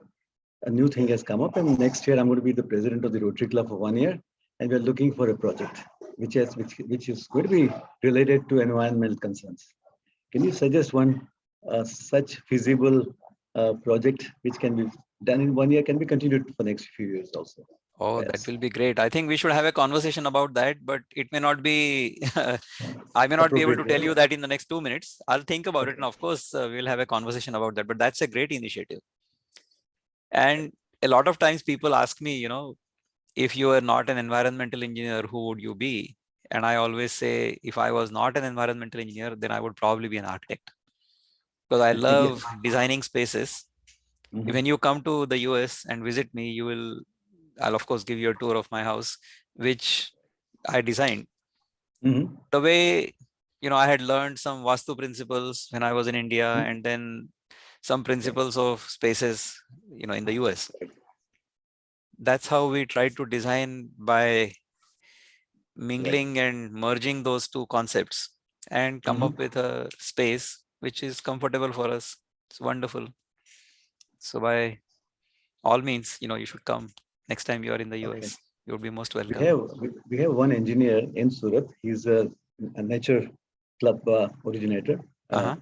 a new thing has come up, and next year I'm going to be the president of the Rotary Club for 1 year, and we're looking for a project which is going to be related to environmental concerns. Can you suggest one such feasible project which can be done in 1 year, can be continued for next few years also? Oh, Yes. that will be great. I think we should have a conversation about that, but it may not be, I may not be able to tell you that in the next 2 minutes. I'll think about it. And of course, we'll have a conversation about that, but that's a great initiative. And a lot of times people ask me, if you are not an environmental engineer, who would you be? And I always say, if I was not an environmental engineer, then I would probably be an architect, because I love designing spaces. Mhm. When you come to the US and visit me, I'll of course give you a tour of my house, which I designed. Mhm. The way, I had learned some Vastu principles when I was in India, Mhm. and then some principles of spaces, in the US. That's how we try to design, by mingling and merging those two concepts, and come up with a space which is comfortable for us. It's wonderful. So by all means, you should come next time you are in the Okay. US. You would be most We welcome. have we have one engineer in Surat. He's a nature club originator, Uh-huh.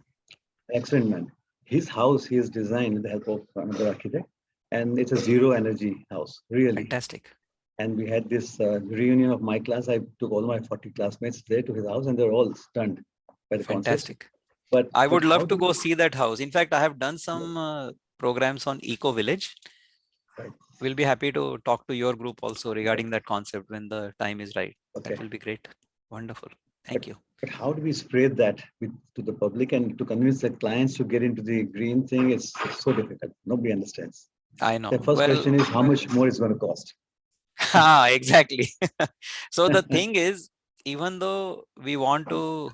excellent man. His house he has designed with the help of another architect, and it's a zero energy house, really. Fantastic. And we had this reunion of my class. I took all my 40 classmates there to his house, and they're all stunned by the concept. Fantastic. But I would how love to do go see that house. In fact, I have done some programs on Eco Village. right. We'll be happy to talk to your group also regarding that concept when the time is right. Okay. That will be great. Wonderful. Thank you. But how do we spread that to the public and to convince the clients to get into the green thing? It's so difficult. Nobody understands. I know. The first Well, question is how much more it's going to cost? exactly. So the thing is, even though we want to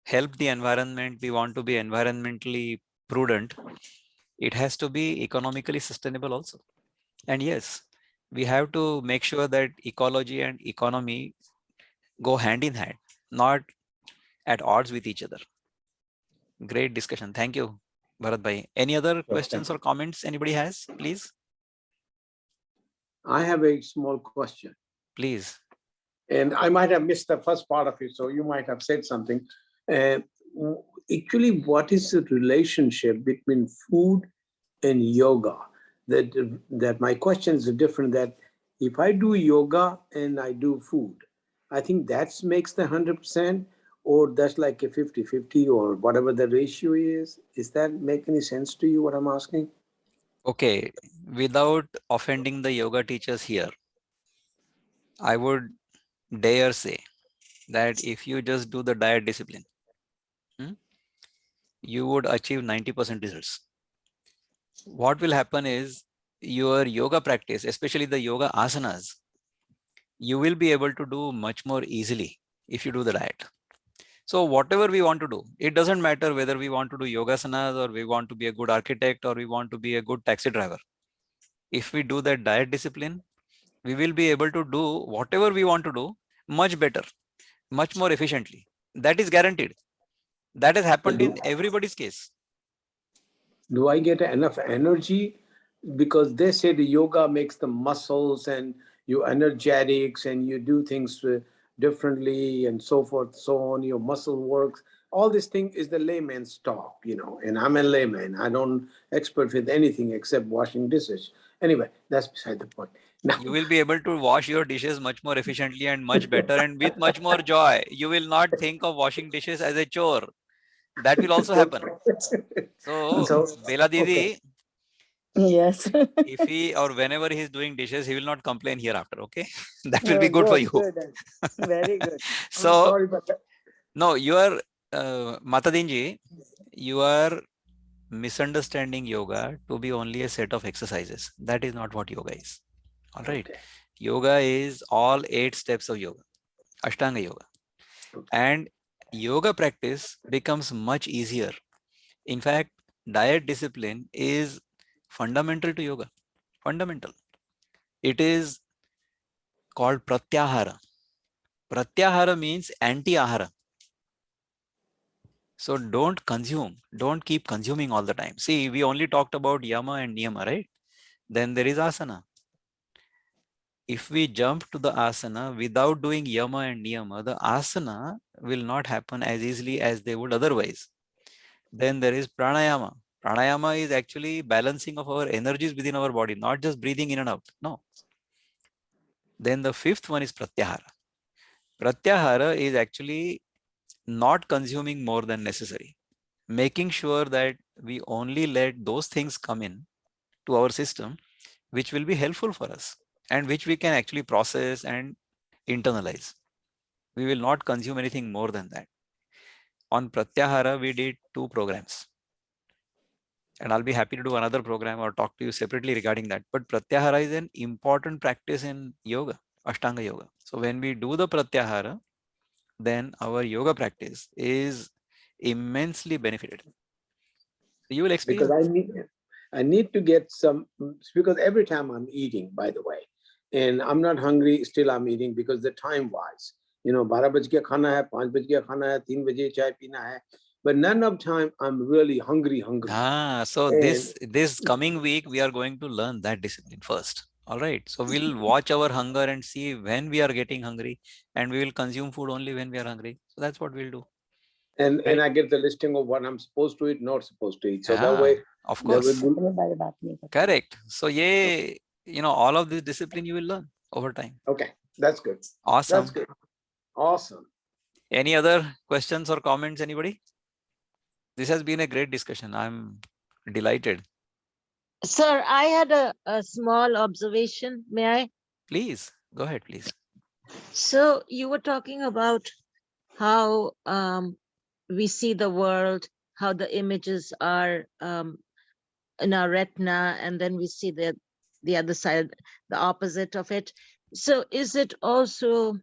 help the environment, we want to be environmentally prudent, it has to be economically sustainable also. And yes, we have to make sure that ecology and economy go hand in hand, not at odds with each other. Great discussion. Thank you, Bharat Bhai. Any other questions or comments anybody has, please? I have a small question. Please. And I might have missed the first part of it, so you might have said something. Actually, what is the relationship between food and yoga? That my question is different. That if I do yoga and I do food, I think that makes the 100%, or that's like a 50-50, or whatever the ratio is. Does that make any sense to you, what I'm asking? Okay. Without offending the yoga teachers here, I would dare say that if you just do the diet discipline, you would achieve 90% results. What will happen is your yoga practice, especially the yoga asanas, you will be able to do much more easily if you do the diet. So whatever we want to do, it doesn't matter whether we want to do yoga asanas, or we want to be a good architect, or we want to be a good taxi driver. If we do that diet discipline, we will be able to do whatever we want to do much better, much more efficiently. That is guaranteed. That has happened in everybody's case. Do I get enough energy? Because they say the yoga makes the muscles and you energetics and you do things differently and so forth, so on. Your muscle works. All this thing is the layman's talk, and I'm a layman. I don't expert with anything except washing dishes. Anyway, that's beside the point. Now, You will be able to wash your dishes much more efficiently and much better and with much more joy. You will not think of washing dishes as a chore. That will also happen. So, so Bela okay. Didi, Yes. if he or whenever he is doing dishes, he will not complain hereafter. Okay. That will be Oh, good for good, you. good. Very good. I'm So, sorry, but no, you are, Matadinji, you are misunderstanding yoga to be only a set of exercises. That is not what yoga is. All right. okay. Yoga is all 8 steps of yoga, Ashtanga yoga. And yoga practice becomes much easier. In fact, diet discipline is fundamental to yoga. Fundamental. It is called pratyahara. Pratyahara means anti-ahara. So don't consume. Don't keep consuming all the time. See, we only talked about yama and niyama, right? Then there is asana. If we jump to the asana without doing yama and niyama, the asana will not happen as easily as they would otherwise. Then there is pranayama. Pranayama is actually balancing of our energies within our body, not just breathing in and out. No. Then the fifth one is pratyahara. Pratyahara is actually not consuming more than necessary, making sure that we only let those things come in to our system which will be helpful for us and which we can actually process and internalize. We will not consume anything more than that. On Pratyahara, we did 2 programs. And I'll be happy to do another program or talk to you separately regarding that. But Pratyahara is an important practice in yoga, Ashtanga yoga. So when we do the Pratyahara, then our yoga practice is immensely benefited. You will Because experience. I need to get some, because every time I'm eating, by the way, and I'm not hungry, still I'm eating because the time wise, 12 baj ke khana hai, 5 baj ke khana hai, 3 baje chai pina hai, but none of time I'm really hungry. So And this coming week, we are going to learn that discipline first. All right. So we'll watch our hunger and see when we are getting hungry, and we will consume food only when we are hungry. So that's what we'll do. and Right. I get the listing of what I'm supposed to eat, not supposed to eat. So that way, of there course. will be. Correct. So all of this discipline you will learn over time. Okay, that's good. Awesome. That's good. Awesome. Any other questions or comments, anybody? This has been a great discussion. I'm delighted. Sir, I had a small observation. May I? Please, go ahead, please. So you were talking about how we see the world, how the images are in our retina, and then we see the other side, the opposite of it. So is it also,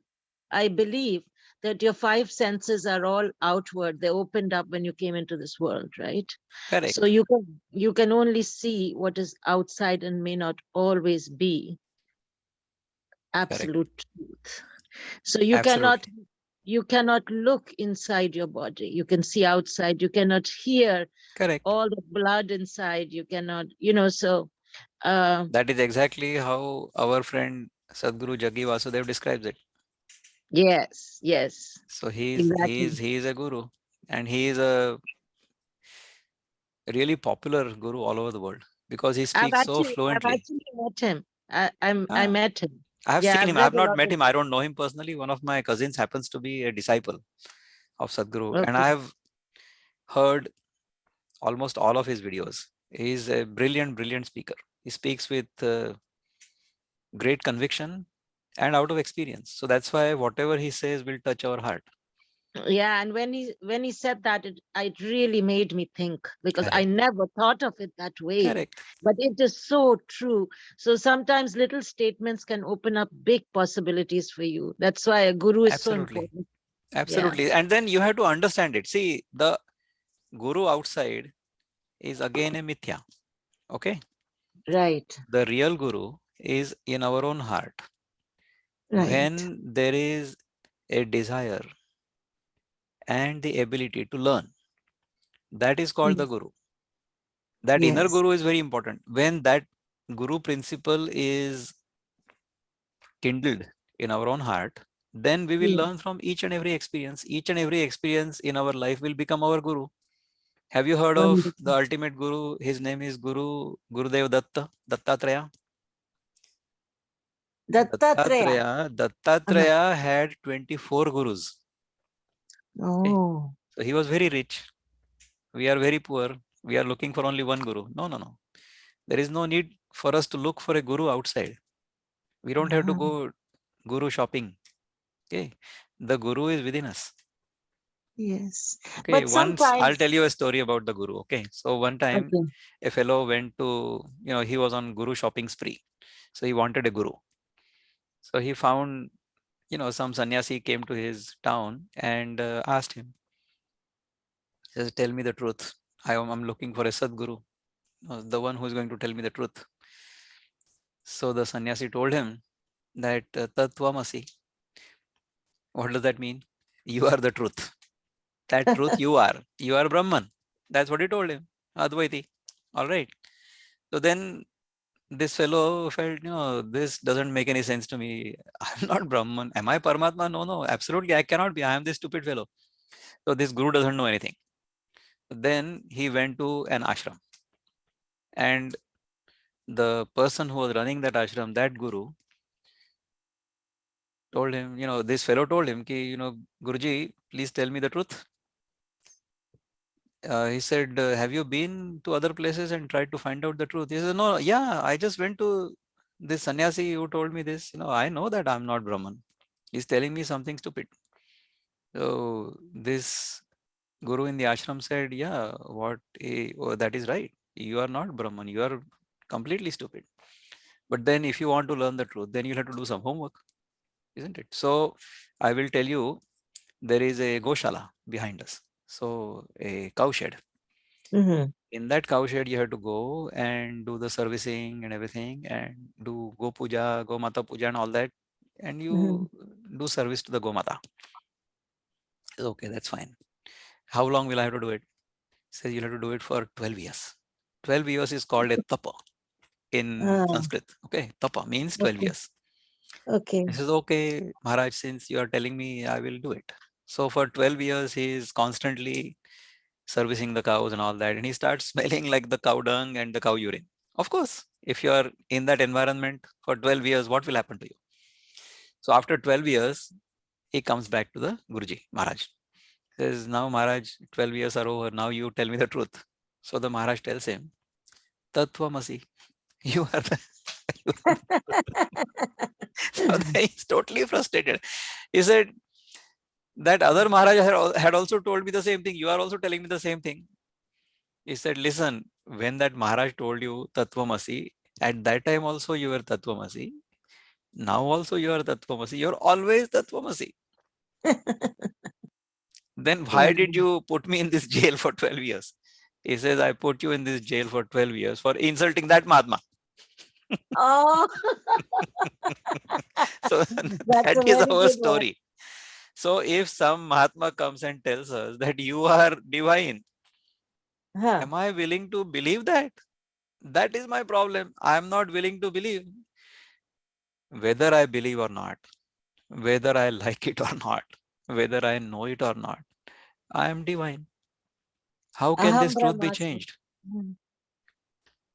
I believe, that your 5 senses are all outward? They opened up when you came into this world, right? Correct. So you can only see what is outside and may not always be absolute truth. So you cannot look inside your body. You can see outside. You cannot hear Correct. all the blood inside. You cannot, so. That is exactly how our friend Sadhguru Jaggi Vasudev describes it. Yes, yes. So he Exactly. is a guru, and he is a really popular guru all over the world because he I've speaks so I've fluently. actually met him. I Ah, met him. I have Yeah, seen I've him. I read have a not lot met of. him. I don't know him personally. One of my cousins happens to be a disciple of Sadhguru, and I Okay. have heard almost all of his videos. He is a brilliant, brilliant speaker. He speaks with great conviction and out of experience. So that's why whatever he says will touch our heart. Yeah, and when he said that, it really made me think, because I Correct. never thought of it that way. Correct. But it is so true. So sometimes little statements can open up big possibilities for you. That's why a guru is so Absolutely. important. Absolutely. And then you have to understand it. See, the guru outside is again a mithya. Okay. Right. The real guru is in our own heart. Right. When there is a desire and the ability to learn, that is called the guru. That inner Yes. guru is very important. When that guru principle is kindled in our own heart, then we will Yes. learn from each and every experience. Each and every experience in our life will become our guru. Have you heard of the Wonderful. ultimate guru? His name is Gurudev Datta, Dattatreya. Dattatreya. Uh-huh. Dattatreya had 24 gurus. Okay. Oh. So he was very rich. We are very poor. We are looking for only one guru. No, no, no. There is no need for us to look for a guru outside. We don't have to Ah, go guru shopping. Okay. The guru is within us. yes. Okay. But Once I'll sometimes. tell you a story about the guru. Okay. So one time Okay. a fellow went to, he was on guru shopping spree. So he wanted a guru. So he found, some sannyasi came to his town and asked him, he says, tell me the truth. I'm looking for a Sadguru, the one who is going to tell me the truth. So the sannyasi told him that Tattvamasi. What does that mean? You are the truth. That truth you are. You are Brahman. That's what he told him. Advaiti. All right. So then this fellow felt, this doesn't make any sense to me. I'm not Brahman. Am I Paramatma? No, no, absolutely. I cannot be. I am this stupid fellow. So this guru doesn't know anything. Then he went to an ashram. And the person who was running that ashram, that guru, told him, this fellow told him, ki, Guruji, please tell me the truth. He said, have you been to other places and tried to find out the truth? He said, no, yeah, I just went to this sannyasi who told me this. I know that I'm not Brahman. He's telling me something stupid. So this Guru in the ashram said, yeah, that is right. You are not Brahman. You are completely stupid. But then if you want to learn the truth, then you'll have to do some homework, isn't it? So I will tell you, there is a Goshala behind us. So a cowshed. In that cowshed, you have to go and do the servicing and everything, and do go puja, go mata puja and all that. And you do service to the Gomata. Okay, that's fine. How long will I have to do it? Says you'll have to do it for 12 years. 12 years is called a tapa in Sanskrit. Okay, tapa means 12 Okay. years. Okay. He says, okay, Maharaj, since you are telling me, I will do it. So for 12 years, he is constantly servicing the cows and all that. And he starts smelling like the cow dung and the cow urine. Of course, if you are in that environment for 12 years, what will happen to you? So after 12 years, he comes back to the Guruji, Maharaj. Says, now Maharaj, 12 years are over. Now you tell me the truth. So the Maharaj tells him, Tattvamasi, you are the. You are so he's totally frustrated. He said, that other Maharaj had also told me the same thing. You are also telling me the same thing. He said, listen, when that Maharaj told you Tattvamasi, at that time also you were Tattvamasi. Now also you are Tattvamasi. You are always Tattvamasi. Then why did you put me in this jail for 12 years? He says, I put you in this jail for 12 years for insulting that Mahatma. Oh, So that's a that is very our good one. story. So if some Mahatma comes and tells us that you are divine, Huh. am I willing to believe that? That is my problem. I am not willing to believe. Whether I believe or not, whether I like it or not, whether I know it or not, I am divine. How can Aham this truth be Brahmasmi. changed?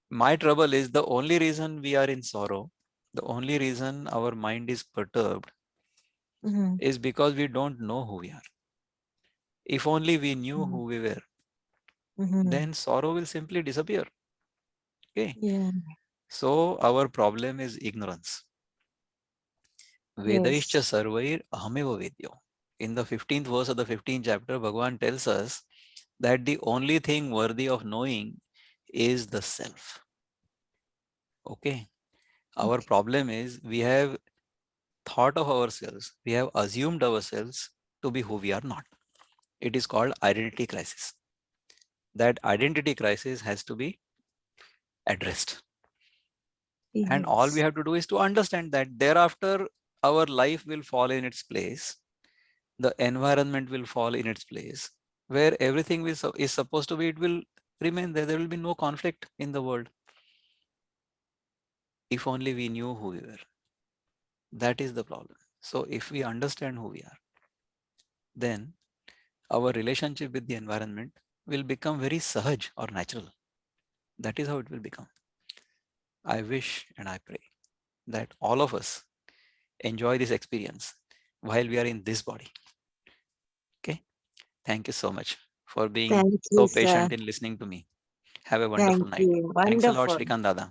My trouble is the only reason we are in sorrow, the only reason our mind is perturbed is because we don't know who we are. If only we knew who we were, then sorrow will simply disappear. Okay. Yeah. So our problem is ignorance. Vedaischa Yes. sarvair ahameva vedyo. In the 15th verse of the 15th chapter, Bhagavan tells us that the only thing worthy of knowing is the self. Okay. Our problem is we have thought of ourselves, we have assumed ourselves to be who we are not. It is called identity crisis. That identity crisis has to be addressed. And all we Yes. have to do is to understand that thereafter our life will fall in its place. The environment will fall in its place. Where everything is supposed to be, it will remain there. There will be no conflict in the world. If only we knew who we were. That is the problem. So if we understand who we are, then our relationship with the environment will become very sahaj or natural. That is how it will become. I wish and I pray that all of us enjoy this experience while we are in this body. Okay. Thank you so much for being Thank you, so sir. patient in listening to me. Have a wonderful Thank night. you. Thanks a lot, Wonderful. Shrikant Dada.